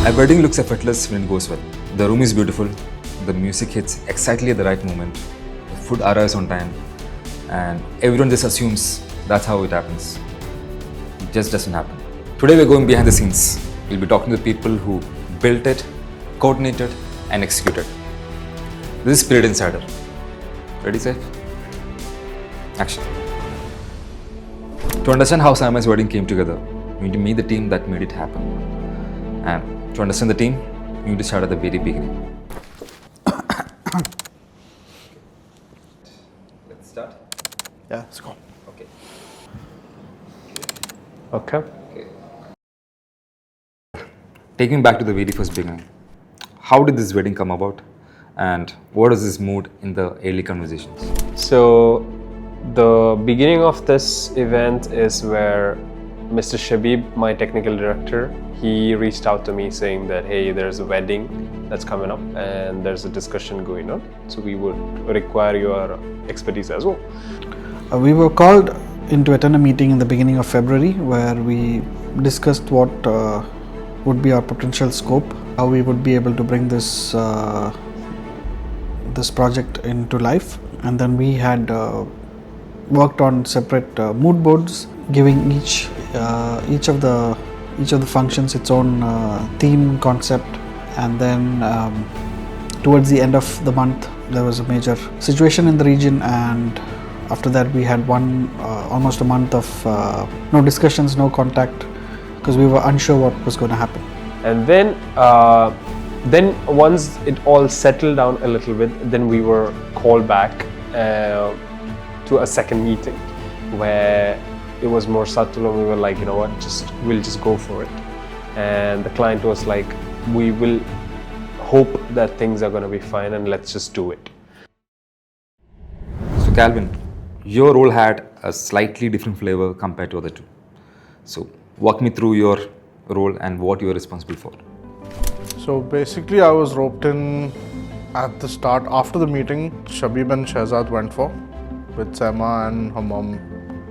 A wedding looks effortless when it goes well. The room is beautiful, the music hits exactly at the right moment, the food arrives on time, and everyone just assumes that's how it happens. It just doesn't happen. Today we're going behind the scenes. We'll be talking to people who built it, coordinated, and executed. This is Spirit Insider. Ready, safe? Action. To understand how Simon's wedding came together, you need to meet the team that made it happen. And to understand the team, you need to start at the very beginning. Let's start. Yeah, let's go. Okay. Taking back to the very first beginning, how did this wedding come about? And what is this mood in the early conversations? So the beginning of this event is where Mr. Shabib, my technical director, he reached out to me saying that, hey, there's a wedding that's coming up and there's a discussion going on. So we would require your expertise as well. We were called in to attend a meeting in the beginning of February where we discussed what would be our potential scope, how we would be able to bring this this project into life, and then we had worked on separate mood boards, giving each of the functions its own theme concept, and then towards the end of the month there was a major situation in the region, and after that we had almost a month of no discussions, no contact, because we were unsure what was going to happen. And then once it all settled down a little bit, then we were called back to a second meeting where it was more subtle, and we were like, you know what, we'll just go for it. And the client was like, we will hope that things are going to be fine and let's just do it. So Calvin, your role had a slightly different flavor compared to other two. So walk me through your role and what you were responsible for. So basically I was roped in at the start. After the meeting, Shabib and Shehzad went for with Sema and her mom,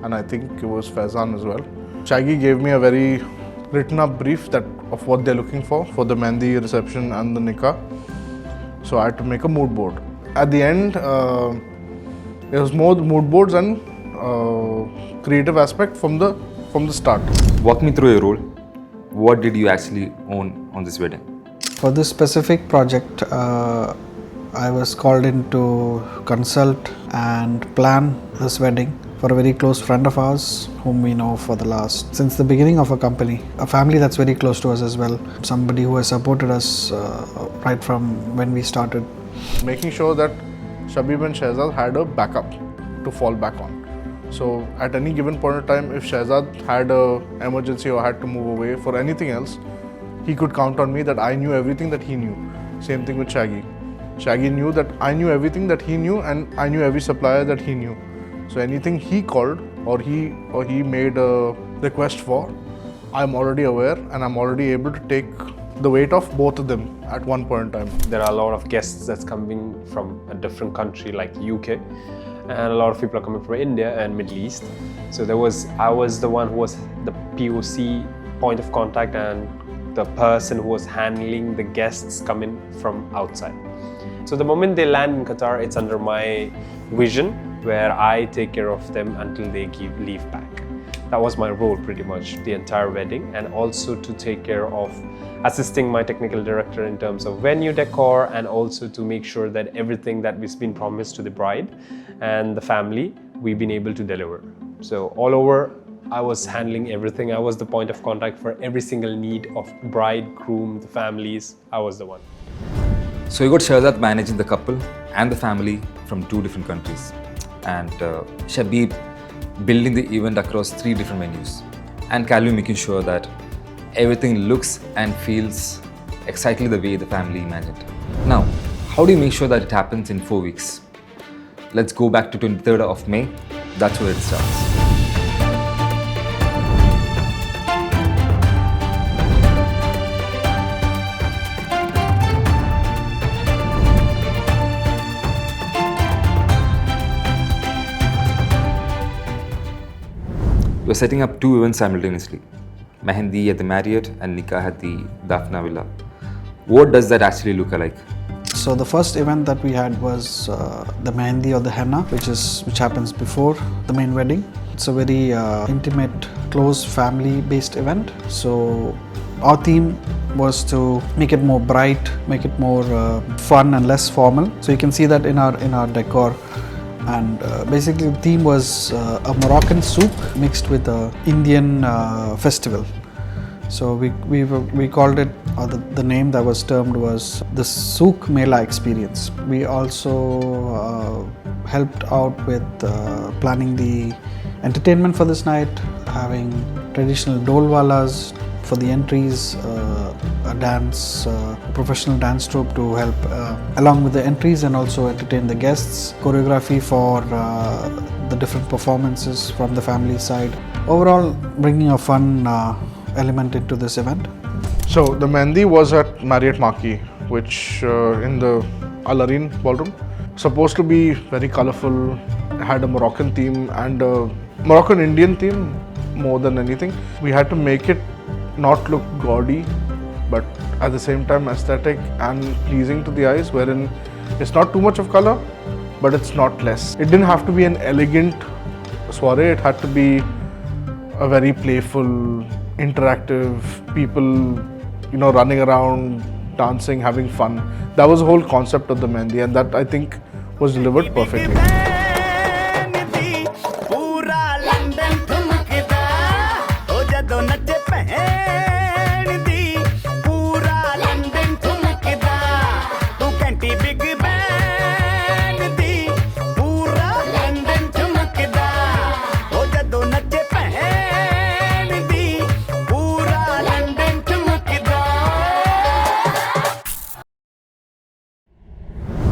and I think it was Faizan as well. Shaggy gave me a very written up brief of what they're looking for the Mehendi reception and the nikah. So I had to make a mood board. At the end, it was more mood boards and creative aspect from the start. Walk me through your role. What did you actually own on this wedding? For this specific project, I was called in to consult and plan this wedding for a very close friend of ours whom we know since the beginning of our company, a family that's very close to us as well, somebody who has supported us right from when we started. Making sure that Shabib and Shehzad had a backup to fall back on. So at any given point of time, if Shehzad had an emergency or had to move away for anything else, he could count on me that I knew everything that he knew. Same thing with Shaggy. Shaggy knew that I knew everything that he knew, and I knew every supplier that he knew. So anything he called or he made a request for, I'm already aware and I'm already able to take the weight of both of them at one point in time. There are a lot of guests that's coming from a different country like UK, and a lot of people are coming from India and Middle East. So I was the one who was the POC, point of contact, and the person who was handling the guests coming from outside. So the moment they land in Qatar, it's under my vision where I take care of them until they leave back. That was my role pretty much, the entire wedding, and also to take care of assisting my technical director in terms of venue decor, and also to make sure that everything that was been promised to the bride and the family, we've been able to deliver. So all over, I was handling everything. I was the point of contact for every single need of bride, groom, the families. I was the one. So you got Shehzad managing the couple and the family from two different countries, and Shabib building the event across 3 different venues, and Calvin making sure that everything looks and feels exactly the way the family imagined. Now, how do you make sure that it happens in 4 weeks? Let's go back to 23rd of May. That's where it starts. We're setting up 2 events simultaneously. Mehendi at the Marriott and Nikah at the Daphna Villa. What does that actually look like? So the first event that we had was the Mehendi or the Henna, which happens before the main wedding. It's a very intimate, close, family-based event. So our theme was to make it more bright, make it more fun and less formal. So you can see that in our decor. And basically the theme was a Moroccan souk mixed with an Indian festival. So we called it, or the name that was termed was the Souk Mela experience. We also helped out with planning the entertainment for this night, having traditional dolwalas for the entries, a professional dance troupe to help along with the entries and also entertain the guests, choreography for the different performances from the family side. Overall, bringing a fun element into this event. So the Mehendi was at Marriott Marquis, which in the Al Arin ballroom. Supposed to be very colorful, had a Moroccan theme and a Moroccan Indian theme more than anything. We had to make it not look gaudy, but at the same time aesthetic and pleasing to the eyes, wherein it's not too much of color, but it's not less. It didn't have to be an elegant soiree, it had to be a very playful, interactive, people, running around, dancing, having fun. That was the whole concept of the Mehendi, and that I think was delivered perfectly.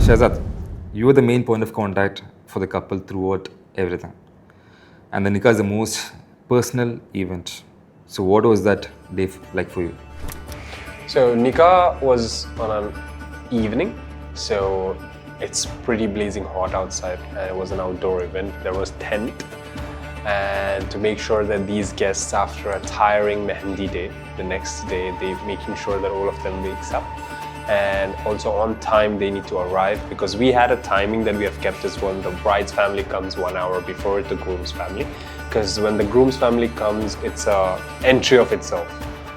Shehzad, you were the main point of contact for the couple throughout everything. And the Nikah is the most personal event. So what was that day like for you? So Nikah was on an evening, so it's pretty blazing hot outside and it was an outdoor event. There was tent, and to make sure that these guests, after a tiring Mehendi day, the next day they're making sure that all of them wakes up, and also on time they need to arrive, because we had a timing that we have kept as well. The bride's family comes 1 hour before the groom's family, because when the groom's family comes, it's a entry of itself.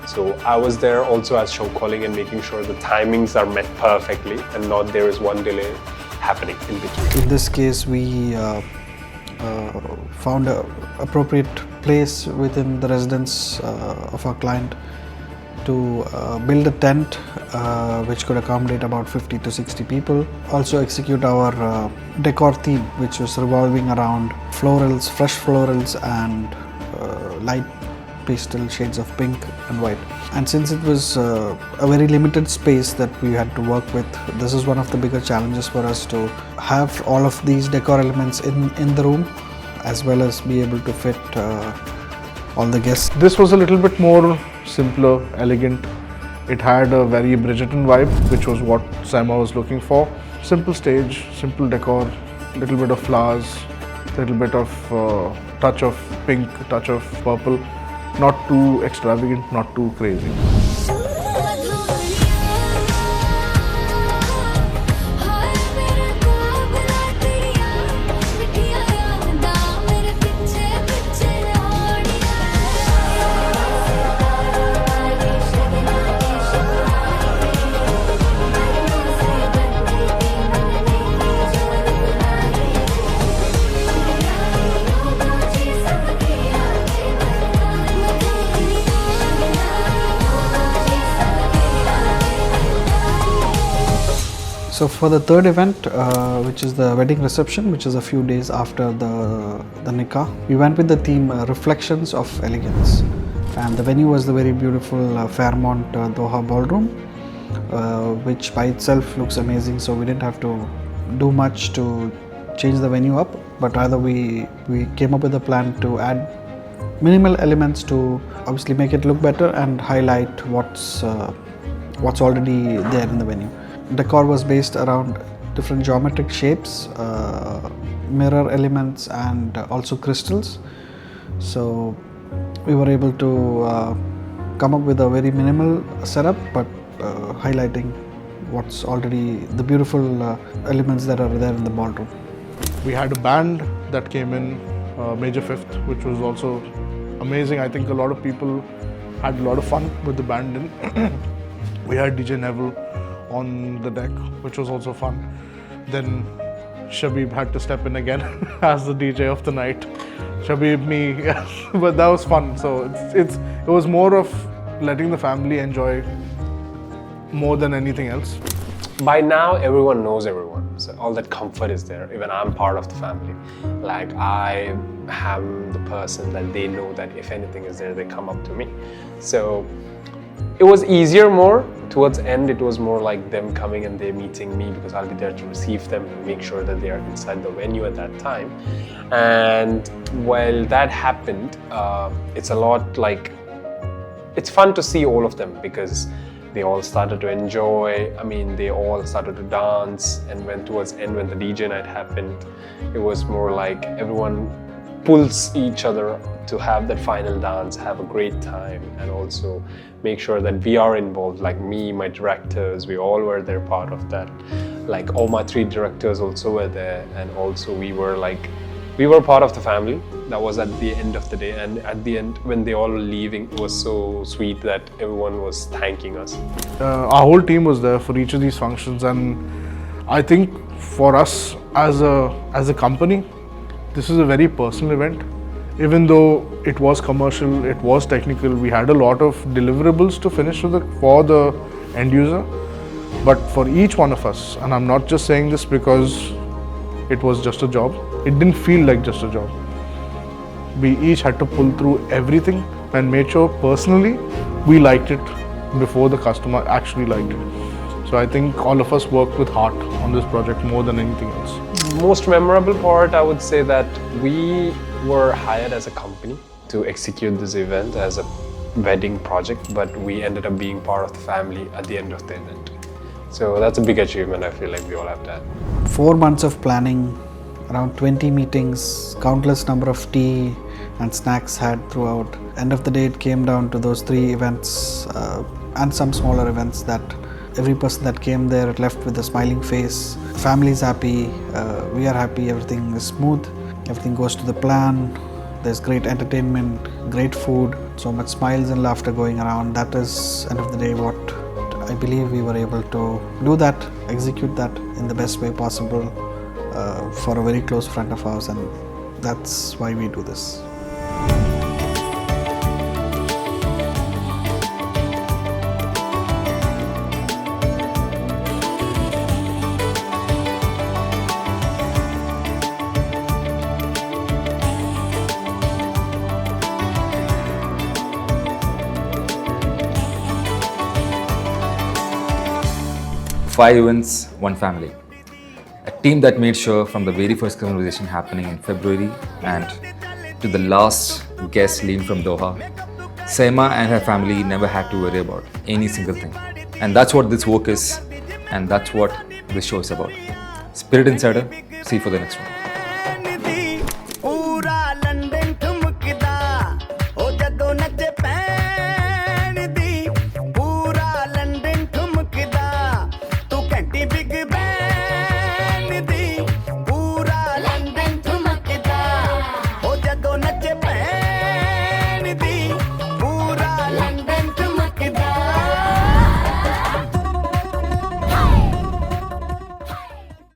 So I was there also as show calling and making sure the timings are met perfectly and not there is one delay happening in between. In this case, we found an appropriate place within the residence of our client to build a tent which could accommodate about 50 to 60 people. Also execute our decor theme, which was revolving around florals, fresh florals and light pastel shades of pink and white. And since it was a very limited space that we had to work with, this is one of the bigger challenges for us, to have all of these decor elements in the room, as well as be able to fit all the guests. This was a little bit more simpler, elegant. It had a very Bridgerton vibe, which was what Saima was looking for. Simple stage, simple decor, little bit of flowers, little bit of touch of pink, touch of purple. Not too extravagant, not too crazy. So for the third event, which is the wedding reception, which is a few days after the Nikah, we went with the theme Reflections of Elegance. And the venue was the very beautiful Fairmont Doha ballroom, which by itself looks amazing. So we didn't have to do much to change the venue up, but rather we came up with a plan to add minimal elements to obviously make it look better and highlight what's already there in the venue. Decor was based around different geometric shapes, mirror elements and also crystals. So we were able to come up with a very minimal setup, but highlighting what's already the beautiful elements that are there in the ballroom. We had a band that came in, Major Fifth, which was also amazing. I think a lot of people had a lot of fun with the band in. We had DJ Neville on the deck, which was also fun. Then Shabib had to step in again as the DJ of the night. Shabib, me, but that was fun. So it was more of letting the family enjoy more than anything else. By now, everyone knows everyone. So all that comfort is there. Even I'm part of the family. Like I am the person that they know that if anything is there, they come up to me. So it was easier more. Towards the end, it was more like them coming and they meeting me because I'll be there to receive them and make sure that they are inside the venue at that time. And while that happened, it's a lot like, it's fun to see all of them because they all started to enjoy. I mean, they all started to dance, and when towards the end, when the DJ night happened, it was more like everyone pulls each other to have that final dance, have a great time, and also make sure that we are involved. Like me, my directors, we all were there, part of that. Like all my 3 directors also were there, and also we were part of the family. That was at the end of the day, and at the end, when they all were leaving, it was so sweet that everyone was thanking us. Our whole team was there for each of these functions, and I think for us as a company, this is a very personal event. Even though it was commercial, it was technical, we had a lot of deliverables to finish for the end user. But for each one of us, and I'm not just saying this because it was just a job, it didn't feel like just a job. We each had to pull through everything and made sure personally we liked it before the customer actually liked it. So I think all of us worked with heart on this project more than anything else. Most memorable part, I would say that we were hired as a company to execute this event as a wedding project, but we ended up being part of the family at the end of the event. So that's a big achievement I feel like we all have done. 4 months of planning, around 20 meetings, countless number of tea and snacks had throughout. End of the day, it came down to those 3 events and some smaller events that every person that came there left with a smiling face. Family's happy, we are happy, everything is smooth, everything goes to the plan. There's great entertainment, great food, so much smiles and laughter going around. That is, end of the day, what I believe we were able to do that, execute that in the best way possible for a very close friend of ours, and that's why we do this. Five events, one family. A team that made sure from the very first conversation happening in February and to the last guest leaving from Doha, Saima and her family never had to worry about any single thing. And that's what this work is, and that's what this show is about. Spirit Insider, see you for the next one.